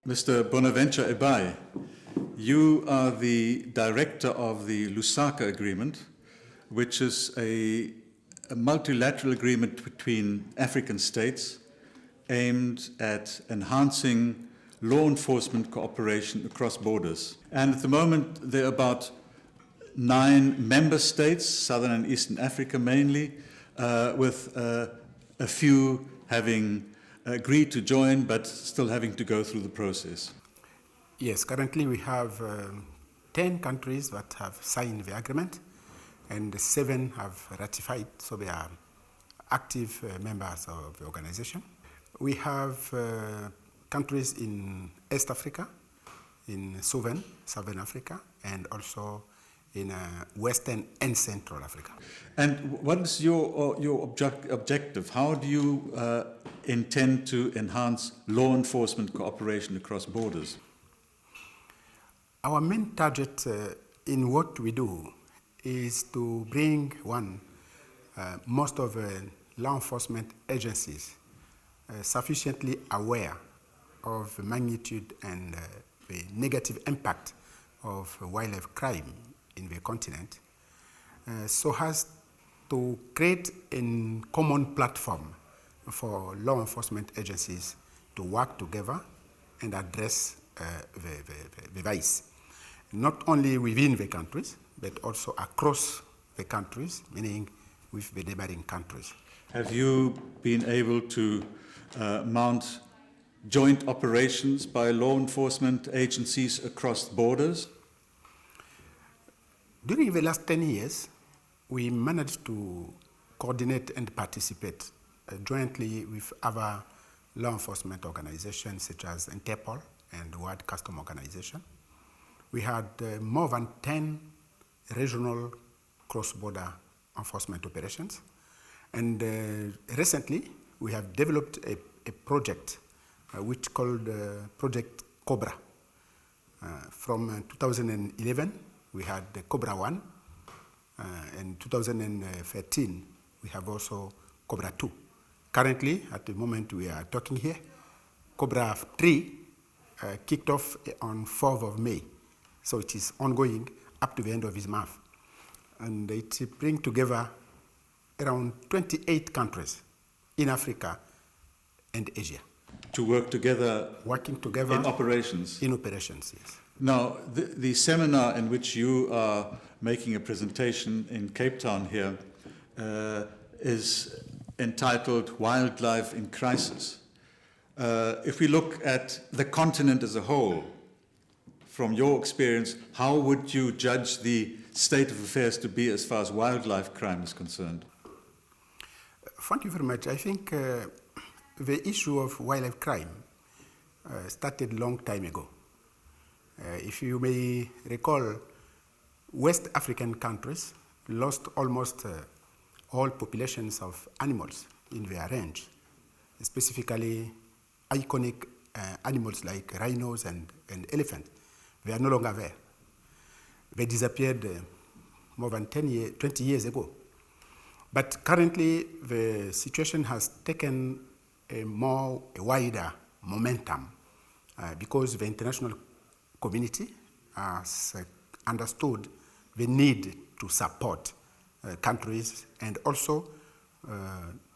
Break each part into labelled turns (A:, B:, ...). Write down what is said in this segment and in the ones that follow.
A: Mr. Bonaventure Ebayi, you are the director of the Lusaka Agreement, which is a multilateral agreement between African states aimed at enhancing law enforcement cooperation across borders. And at the moment, there are about 9 member states, Southern and Eastern Africa mainly, with a few having agreed to join but still having to go through the process.
B: Yes, currently we have 10 countries that have signed the agreement and 7 have ratified, so they are active members of the organization. We have countries in East Africa, in Southern Africa, and also in Western and Central Africa.
A: And what is your objective? How do you intend to enhance law enforcement cooperation across borders?
B: Our main target in what we do is to bring most of the law enforcement agencies sufficiently aware of the magnitude and the negative impact of wildlife crime in the continent, so as to create a common platform for law enforcement agencies to work together and address the vice, not only within the countries, but also across the countries, meaning with the neighboring countries.
A: Have you been able to mount joint operations by law enforcement agencies across borders?
B: During the last 10 years, we managed to coordinate and participate jointly with other law enforcement organizations such as Interpol and World Customs Organization. We had more than 10 regional cross-border enforcement operations. And recently, we have developed a project which called Project Cobra. From 2011, we had the Cobra 1. In 2013, we have also Cobra 2. Currently, at the moment we are talking here, Cobra 3 kicked off on 4th of May. So it is ongoing up to the end of this month. And it brings together around 28 countries in Africa and Asia.
A: To work together?
B: Working together.
A: In operations?
B: In operations, yes.
A: Now, the seminar in which you are making a presentation in Cape Town here is entitled Wildlife in Crisis. If we look at the continent as a whole, from your experience, how would you judge the state of affairs to be as far as wildlife crime is concerned?
B: Thank you very much. I think the issue of wildlife crime started a long time ago. If you may recall, West African countries lost almost all populations of animals in their range, specifically iconic animals like rhinos and elephants. They are no longer there. They disappeared more than 20 years ago. But currently, the situation has taken a wider momentum because the international community has understood the need to support countries and also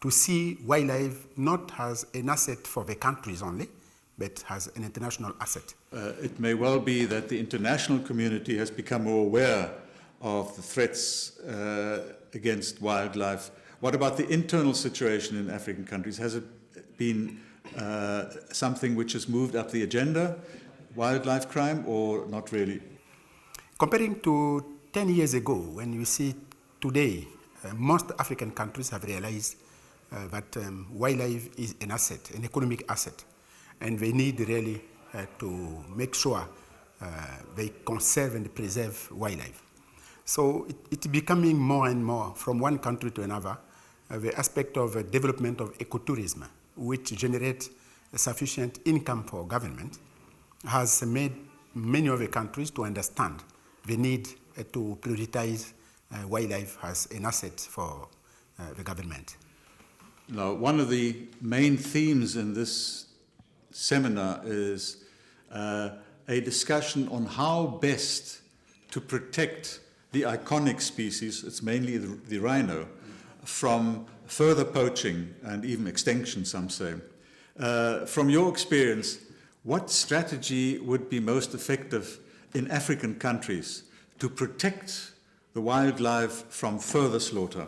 B: to see wildlife not as an asset for the countries only, but as an international asset.
A: It may well be that the international community has become more aware of the threats against wildlife. What about the internal situation in African countries? Has it been something which has moved up the agenda, wildlife crime, or not really? Comparing
B: to 10 years ago, when you see today, most African countries have realized that wildlife is an asset, an economic asset, and they need really to make sure they conserve and preserve wildlife. So it's becoming more and more from one country to another, the aspect of development of ecotourism, which generates sufficient income for government, has made many of the countries to understand the need to prioritize wildlife as an asset for the government.
A: Now, one of the main themes in this seminar is a discussion on how best to protect the iconic species, it's mainly the rhino, from further poaching and even extinction, some say. From your experience, what strategy would be most effective in African countries to protect the wildlife from further slaughter?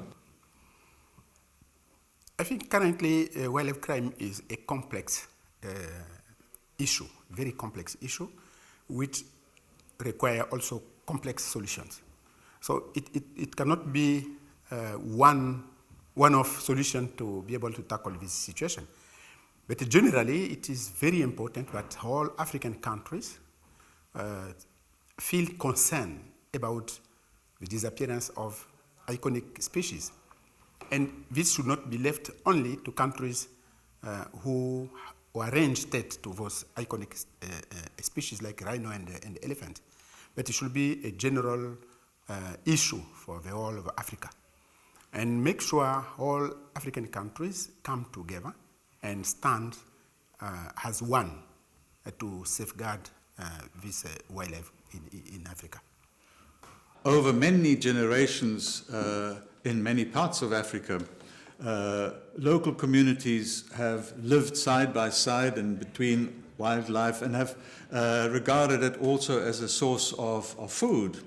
B: I think currently wildlife crime is a complex issue, very complex issue, which require also complex solutions. So it cannot be one-off solution to be able to tackle this situation. But generally, it is very important that all African countries feel concerned about the disappearance of iconic species. And this should not be left only to countries who are range state to those iconic species like rhino and elephant. But it should be a general issue for the whole of Africa. And make sure all African countries come together and stand as one to safeguard this wildlife in Africa.
A: Over many generations in many parts of Africa, local communities have lived side by side and between wildlife and have regarded it also as a source of food.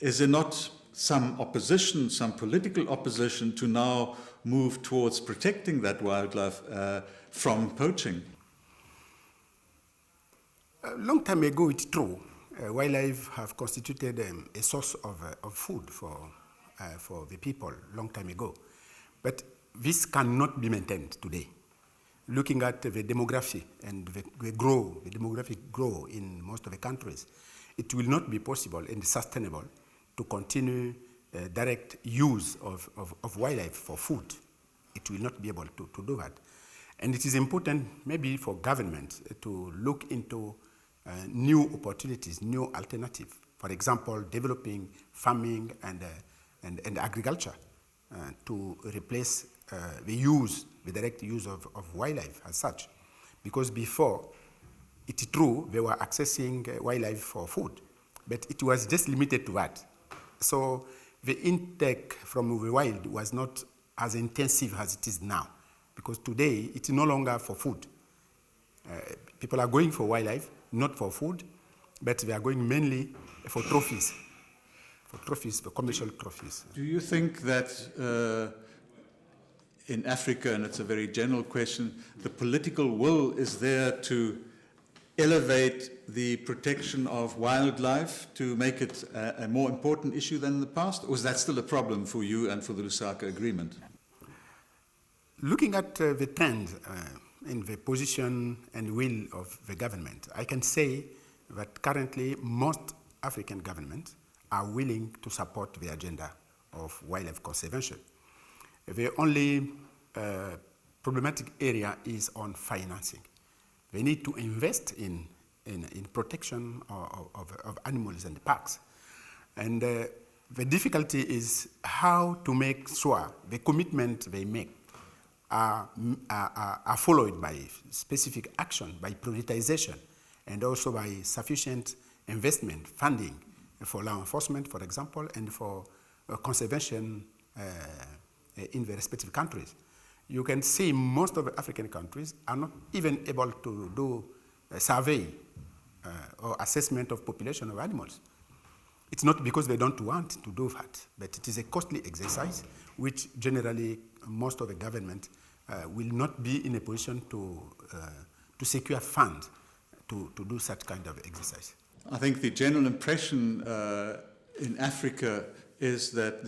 A: Is there not some opposition, some political opposition to now move towards protecting that wildlife from poaching?
B: A long time ago, it's true. Wildlife have constituted a source of food for the people long time ago. But this cannot be maintained today. Looking at the demography and the demographic growth in most of the countries, it will not be possible and sustainable to continue direct use of wildlife for food. It will not be able to do that. And it is important maybe for government to look into new opportunities, new alternatives. For example, developing farming and agriculture to replace the direct use of wildlife as such. Because before, it's true, they were accessing wildlife for food, but it was just limited to that. So the intake from the wild was not as intensive as it is now, because today it's no longer for food. People are going for wildlife, not for food, but they are going mainly for trophies, for commercial trophies.
A: Do you think that in Africa, and it's a very general question, the political will is there to elevate the protection of wildlife to make it a more important issue than in the past? Or is that still a problem for you and for the Lusaka Agreement?
B: Looking at the trend in the position and will of the government, I can say that currently most African governments are willing to support the agenda of wildlife conservation. The only problematic area is on financing. They need to invest in protection of animals and parks. And the difficulty is how to make sure the commitment they make are followed by specific action, by prioritization, and also by sufficient investment, funding for law enforcement, for example, and for conservation in the respective countries. You can see most of the African countries are not even able to do a survey or assessment of population of animals. It's not because they don't want to do that, but it is a costly exercise which generally most of the government will not be in a position to secure funds to do such kind of exercise.
A: I think the general impression in Africa is that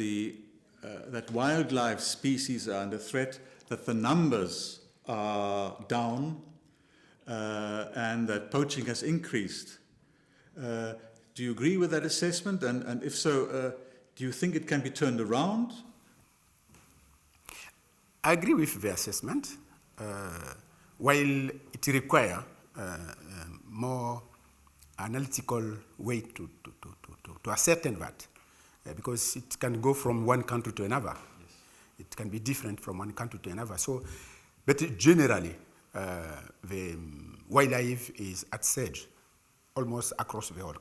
A: that wildlife species are under threat, that the numbers are down, and that poaching has increased. Do you agree with that assessment? And if so, do you think it can be turned around?
B: I agree with the assessment. While it requires more analytical way to ascertain that, because it can go from one country to another. Yes. It can be different from one country to another. So, but generally, the wildlife is at stake almost across the whole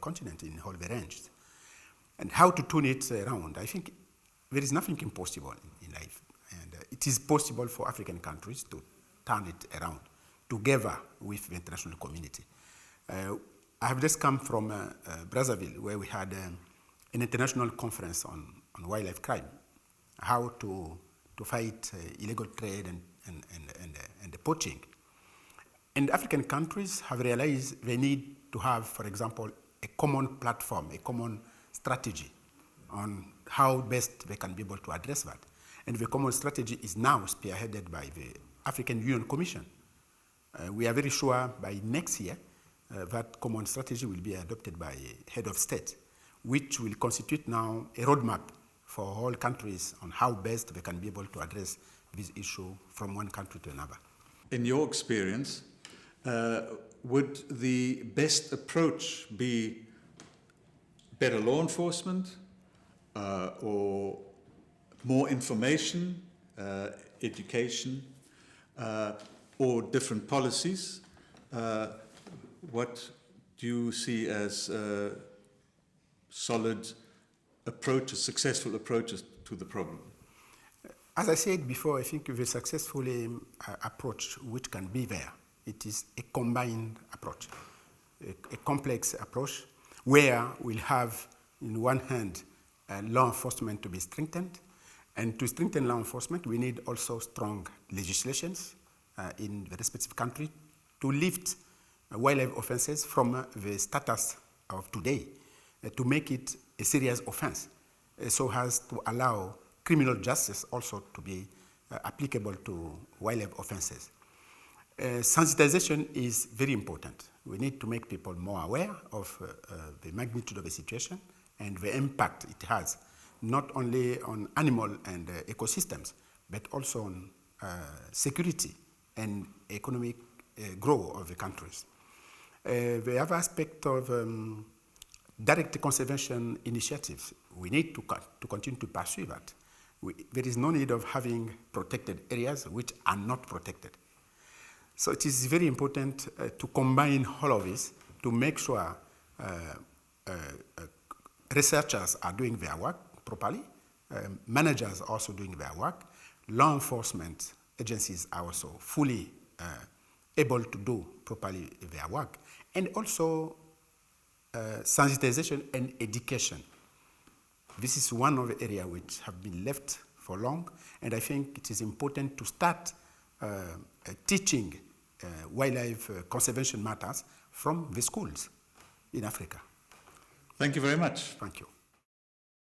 B: continent, in all the ranges. And how to turn it around? I think there is nothing impossible in life. And it is possible for African countries to turn it around together with the international community. I have just come from Brazzaville, where we had an international conference on wildlife crime, how to fight illegal trade and the poaching. And African countries have realized they need to have, for example, a common platform, a common strategy on how best they can be able to address that. And the common strategy is now spearheaded by the African Union Commission. We are very sure by next year that common strategy will be adopted by head of state, which will constitute now a roadmap for all countries on how best they can be able to address this issue from one country to another.
A: In your experience, would the best approach be better law enforcement or more information, education, or different policies? What do you see as solid approaches, successful approaches to the problem?
B: As I said before, I think the successful approach which can be there, it is a combined approach, a complex approach where we'll have, in one hand, law enforcement to be strengthened. And to strengthen law enforcement, we need also strong legislations in the respective country to lift wildlife offenses from the status of today to make it a serious offense, so as to allow criminal justice also to be applicable to wildlife offenses. Sensitization is very important. We need to make people more aware of the magnitude of the situation and the impact it has, not only on animal and ecosystems, but also on security and economic growth of the countries. The other aspect of direct conservation initiatives, we need to continue to pursue that. There is no need of having protected areas which are not protected. So it is very important to combine all of this to make sure researchers are doing their work properly, managers are also doing their work, law enforcement agencies are also fully able to do properly their work, and also sensitization and education. This is one of the areas which have been left for long, and I think it is important to start teaching wildlife conservation matters from the schools in Africa.
A: Thank you very much.
B: Thank you.